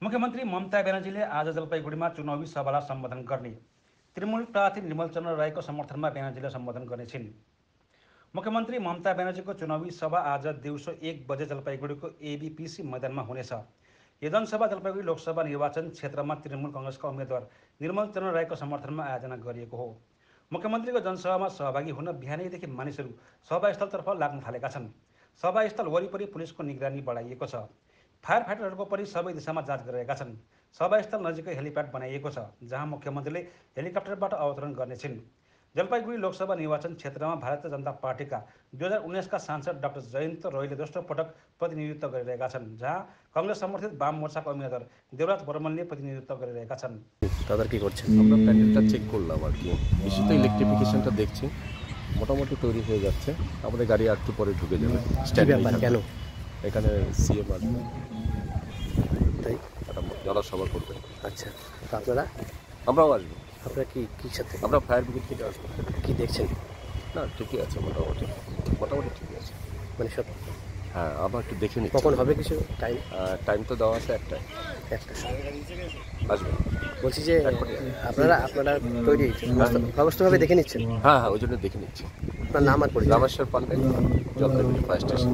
मुख्यमन्त्री ममता ब्यानर्जीले आज जलपाइगुडीमा चुनावी सभालाई सम्बोधन गर्ने। तृणमूल प्रार्थी निर्मल चन्द्र राईको समर्थनमा ब्यानर्जीले सम्बोधन गर्नेछिन्। मुख्यमन्त्री ममता ब्यानर्जीको चुनावी सभा आज दिउँसो 1 बजे जलपाइगुडीको एबीपीसी मैदानमा हुनेछ। यो जनसभा जलपाइगुडी लोकसभा निर्वाचन क्षेत्रमा तृणमूल कङ्ग्रेसका उम्मेद्वार निर्मल चन्द्र राईको समर्थनमा आयोजना गरिएको हो। मुख्यमन्त्रीको जनसभामा सहभागी हुन बिहानैदेखि मानिसहरू सभास्थलतर्फ लाग्न थालेका छन्। सभास्थल वरिपरि पुलिसको निगरानी बढाइएको छ। फायर फाइटरहरूको पनि सबै दिशामा जाँच गरिरहेका छन्। सभास्थल नजिकै हेलिप्याड बनाइएको छ, जहाँ मुख्यमन्त्रीले हेलिकप्टरबाट अवतरण गर्नेछिन्। जलपाइगुडी लोकसभा निर्वाचन क्षेत्रमा भारतीय जनता पार्टीका 2019 का सांसद डाक्टर जयन्त रोयले दोस्रो पटक प्रतिनिधित्व गरिरहेका छन्, जहाँ कङ्ग्रेस समर्थित वाम मोर्चाका उम्मेद्वार देवराज बर्मनले प्रतिनिधित्व गरिरहेका छन्। তাদের কি করছেন? আমরা প্যানেলটা চেক করলাম আর কি, বিশেষত ইলেকট্রিফিকেশনটা দেখছি মোটামুটি তৈরি হয়ে যাচ্ছে। আমাদের গাড়ি একটু পরে ঢুকে যাবে। কেন এখানে সিএম আসবে, তাই একটা জনসভা করবে। আচ্ছা, তো আপনারা? আমরাও আসবো। আপনারা কি কি সাথে? আমরা ফায়ার ব্রিগেড থেকে আসবো। কি দেখছেন? না, ঠিকই আছে, মোটামুটি মোটামুটি ঠিকই আছে। মানে সব? হ্যাঁ, আমরা একটু দেখে নিচ্ছি। কখন হবে কিছু টাইম? টাইম তো দেওয়া আছে একটা আসবে। বলছি যে আপনারা তৈরি ব্যবস্থাভাবে দেখে নিচ্ছেন? হ্যাঁ হ্যাঁ, ওই জন্য দেখে নিচ্ছি। আপনার নাম আর পরিচয়? Rameshwar Pandey, Jalpaiguri fire station.